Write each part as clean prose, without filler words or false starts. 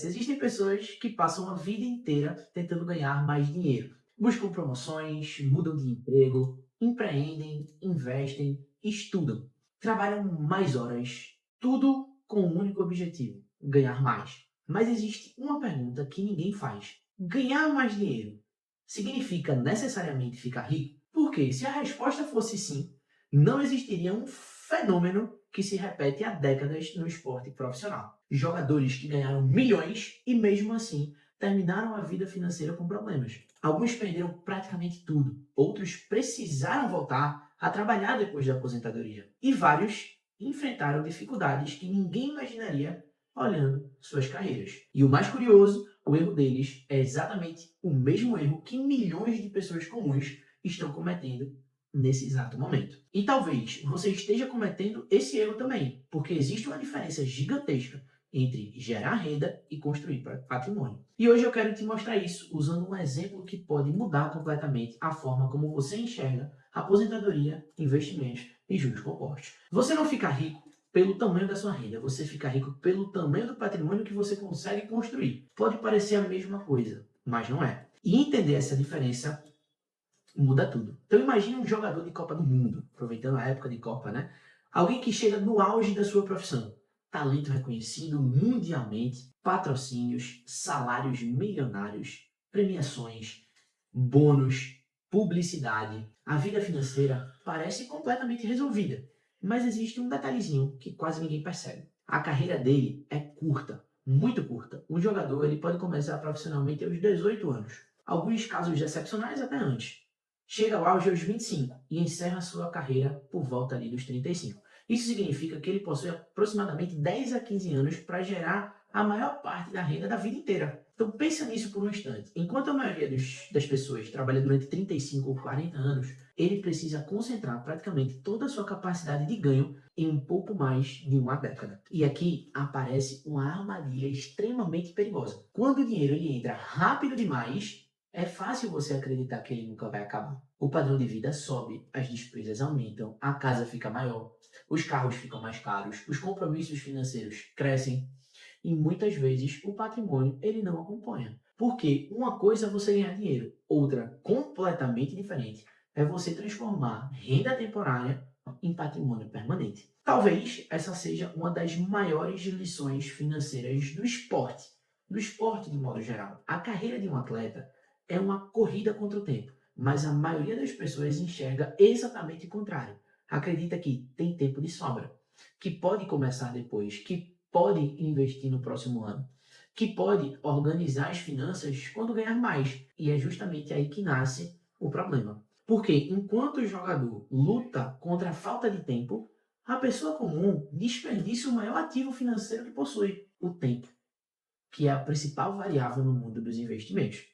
Existem pessoas que passam a vida inteira tentando ganhar mais dinheiro. Buscam promoções, mudam de emprego, empreendem, investem, estudam. Trabalham mais horas, tudo com um único objetivo: ganhar mais. Mas existe uma pergunta que ninguém faz: ganhar mais dinheiro significa necessariamente ficar rico? Porque se a resposta fosse sim, não existiria um fenômeno que se repete há décadas no esporte profissional. Jogadores que ganharam milhões e mesmo assim terminaram a vida financeira com problemas. Alguns perderam praticamente tudo, outros precisaram voltar a trabalhar depois da aposentadoria. E vários enfrentaram dificuldades que ninguém imaginaria olhando suas carreiras. E o mais curioso, o erro deles é exatamente o mesmo erro que milhões de pessoas comuns estão cometendo nesse exato momento. E talvez você esteja cometendo esse erro também, porque existe uma diferença gigantesca entre gerar renda e construir patrimônio. E hoje eu quero te mostrar isso usando um exemplo que pode mudar completamente a forma como você enxerga aposentadoria, investimentos e juros compostos. Você não fica rico pelo tamanho da sua renda, você fica rico pelo tamanho do patrimônio que você consegue construir. Pode parecer a mesma coisa, mas não é. E entender essa diferença muda tudo. Então imagine um jogador de Copa do Mundo, aproveitando a época de Copa, né? Alguém que chega no auge da sua profissão. Talento reconhecido mundialmente, patrocínios, salários milionários, premiações, bônus, publicidade. A vida financeira parece completamente resolvida, mas existe um detalhezinho que quase ninguém percebe. A carreira dele é curta, muito curta. Um jogador ele pode começar profissionalmente aos 18 anos. Alguns casos excepcionais até antes. Chega ao auge aos 25 e encerra sua carreira por volta ali dos 35. Isso significa que ele possui aproximadamente 10 a 15 anos para gerar a maior parte da renda da vida inteira. Então pensa nisso por um instante. Enquanto a maioria das pessoas trabalha durante 35 ou 40 anos, ele precisa concentrar praticamente toda a sua capacidade de ganho em um pouco mais de uma década. E aqui aparece uma armadilha extremamente perigosa. Quando o dinheiro ele entra rápido demais, é fácil você acreditar que ele nunca vai acabar. O padrão de vida sobe, as despesas aumentam, a casa fica maior, os carros ficam mais caros, os compromissos financeiros crescem e muitas vezes o patrimônio ele não acompanha. Porque uma coisa é você ganhar dinheiro, outra completamente diferente é você transformar renda temporária em patrimônio permanente. Talvez essa seja uma das maiores lições financeiras do esporte de modo geral. A carreira de um atleta é uma corrida contra o tempo, mas a maioria das pessoas enxerga exatamente o contrário. Acredita que tem tempo de sobra, que pode começar depois, que pode investir no próximo ano, que pode organizar as finanças quando ganhar mais. E é justamente aí que nasce o problema. Porque enquanto o jogador luta contra a falta de tempo, a pessoa comum desperdiça o maior ativo financeiro que possui, o tempo, que é a principal variável no mundo dos investimentos.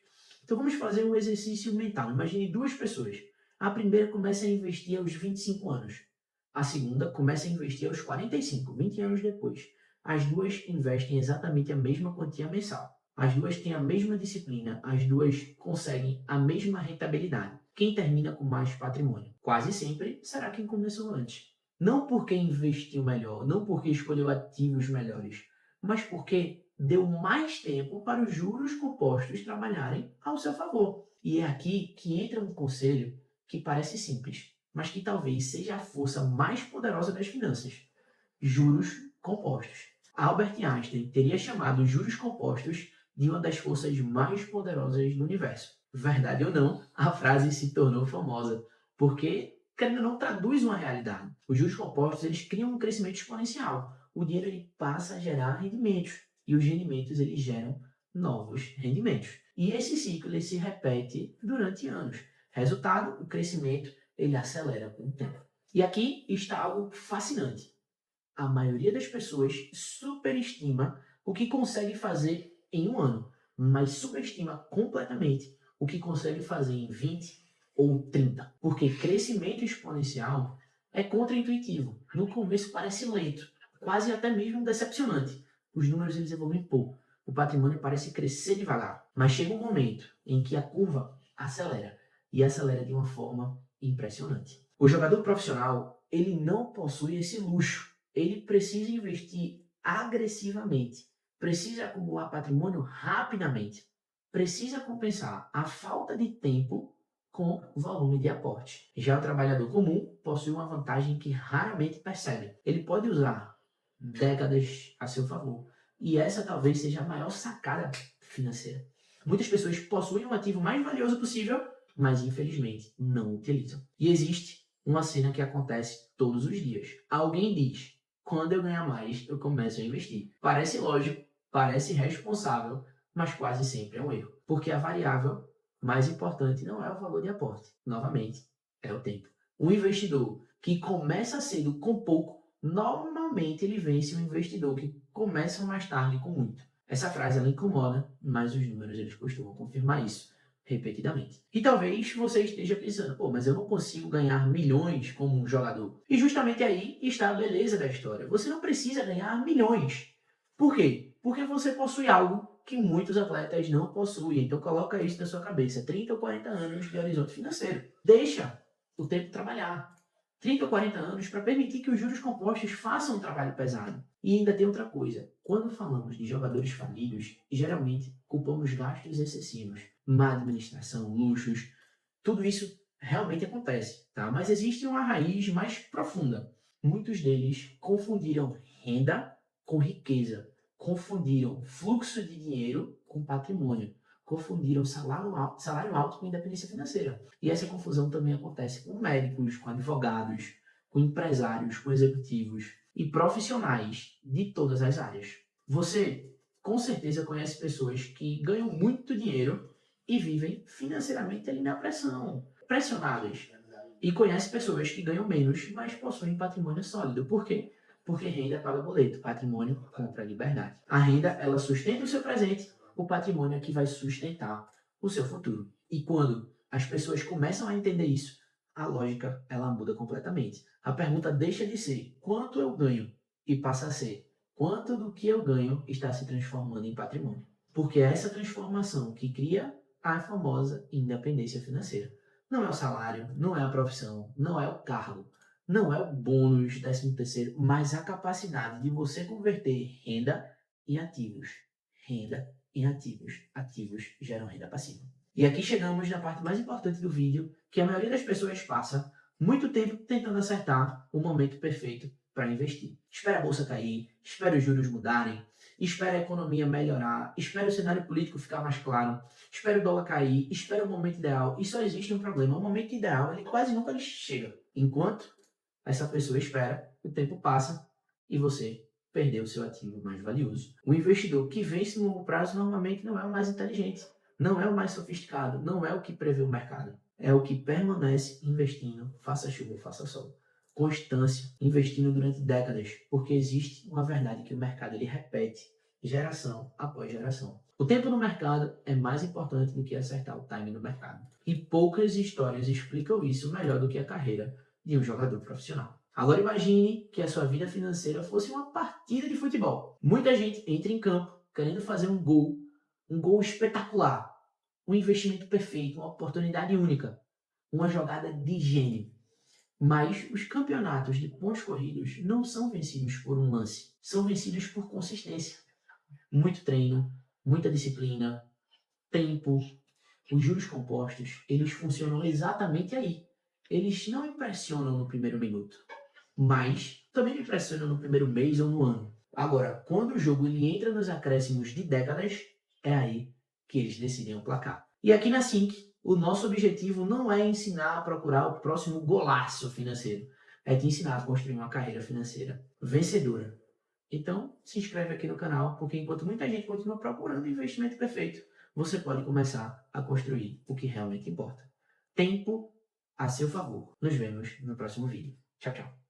Então vamos fazer um exercício mental. Imagine duas pessoas. A primeira começa a investir aos 25 anos. A segunda começa a investir aos 45, 20 anos depois. As duas investem exatamente a mesma quantia mensal. As duas têm a mesma disciplina, as duas conseguem a mesma rentabilidade. Quem termina com mais patrimônio? Quase sempre será quem começou antes. Não porque investiu melhor, não porque escolheu ativos melhores, mas porque deu mais tempo para os juros compostos trabalharem ao seu favor. E é aqui que entra um conselho que parece simples, mas que talvez seja a força mais poderosa das finanças: juros compostos. Albert Einstein teria chamado juros compostos de uma das forças mais poderosas do universo. Verdade ou não, a frase se tornou famosa, porque, querendo ou não, traduz uma realidade. Os juros compostos eles criam um crescimento exponencial. O dinheiro ele passa a gerar rendimentos e os rendimentos eles geram novos rendimentos. E esse ciclo ele se repete durante anos. Resultado, o crescimento ele acelera com o tempo. E aqui está algo fascinante. A maioria das pessoas superestima o que consegue fazer em um ano, mas subestima completamente o que consegue fazer em 20 ou 30. Porque crescimento exponencial é contraintuitivo. No começo parece lento, quase até mesmo decepcionante. Os números eles evoluem pouco. O patrimônio parece crescer devagar. Mas chega um momento em que a curva acelera. E acelera de uma forma impressionante. O jogador profissional, ele não possui esse luxo. Ele precisa investir agressivamente precisa acumular patrimônio rapidamente. Precisa compensar a falta de tempo com volume de aporte. Já o trabalhador comum possui uma vantagem que raramente percebe. Ele pode usar décadas a seu favor. E essa talvez seja a maior sacada financeira. Muitas pessoas possuem o ativo mais valioso possível, mas infelizmente não utilizam. E existe uma cena que acontece todos os dias. Alguém diz: quando eu ganhar mais, eu começo a investir. Parece lógico, parece responsável, mas quase sempre é um erro. Porque a variável mais importante não é o valor de aporte. Novamente, é o tempo. Um investidor que começa cedo com pouco, normalmente ele vence um investidor que começa mais tarde com muito. Essa frase ela incomoda, mas os números eles costumam confirmar isso repetidamente. E talvez você esteja pensando, pô, mas eu não consigo ganhar milhões como um jogador. E justamente aí está a beleza da história. Você não precisa ganhar milhões. Por quê? Porque você possui algo que muitos atletas não possuem. Então coloca isso na sua cabeça. 30 ou 40 anos de horizonte financeiro. Deixa o tempo trabalhar. 30 ou 40 anos para permitir que os juros compostos façam um trabalho pesado. E ainda tem outra coisa. Quando falamos de jogadores falidos, geralmente culpamos gastos excessivos, má administração, luxos. Tudo isso realmente acontece, tá? Mas existe uma raiz mais profunda. Muitos deles confundiram renda com riqueza. Confundiram fluxo de dinheiro com patrimônio. Confundiram salário alto com independência financeira. E essa confusão também acontece com médicos, com advogados, com empresários, com executivos e profissionais de todas as áreas. Você, com certeza, conhece pessoas que ganham muito dinheiro e vivem financeiramente ali na pressão, pressionadas. E conhece pessoas que ganham menos, mas possuem patrimônio sólido. Por quê? Porque renda paga boleto, patrimônio compra liberdade. A renda, ela sustenta o seu presente, o patrimônio é que vai sustentar o seu futuro. E quando as pessoas começam a entender isso, a lógica, ela muda completamente. A pergunta deixa de ser quanto eu ganho e passa a ser quanto do que eu ganho está se transformando em patrimônio. Porque é essa transformação que cria a famosa independência financeira. Não é o salário, não é a profissão, não é o cargo, não é o bônus, 13º, mas a capacidade de você converter renda em ativos. Renda em ativos. Ativos geram renda passiva. E aqui chegamos na parte mais importante do vídeo, que a maioria das pessoas passa muito tempo tentando acertar o momento perfeito para investir. Espera a bolsa cair, espera os juros mudarem, espera a economia melhorar, espera o cenário político ficar mais claro, espera o dólar cair, espera o momento ideal. E só existe um problema: o momento ideal ele quase nunca chega. Enquanto essa pessoa espera, o tempo passa e você perdeu o seu ativo mais valioso. O investidor que vence no longo prazo normalmente não é o mais inteligente, não é o mais sofisticado, não é o que prevê o mercado. É o que permanece investindo, faça chuva, faça sol. Constância, investindo durante décadas, porque existe uma verdade que o mercado ele repete geração após geração. O tempo no mercado é mais importante do que acertar o time no mercado. E poucas histórias explicam isso melhor do que a carreira de um jogador profissional. Agora imagine que a sua vida financeira fosse uma partida de futebol. Muita gente entra em campo querendo fazer um gol espetacular, um investimento perfeito, uma oportunidade única, uma jogada de gênio. Mas os campeonatos de pontos corridos não são vencidos por um lance, são vencidos por consistência. Muito treino, muita disciplina, tempo. Os juros compostos, eles funcionam exatamente aí. Eles não impressionam no primeiro minuto, mas também não impressionam no primeiro mês ou no ano. Agora, quando o jogo ele entra nos acréscimos de décadas, é aí que eles decidem o placar. E aqui na Sync, o nosso objetivo não é ensinar a procurar o próximo golaço financeiro, é te ensinar a construir uma carreira financeira vencedora. Então, se inscreve aqui no canal, porque enquanto muita gente continua procurando o investimento perfeito, você pode começar a construir o que realmente importa. Tempo a seu favor. Nos vemos no próximo vídeo. Tchau, tchau.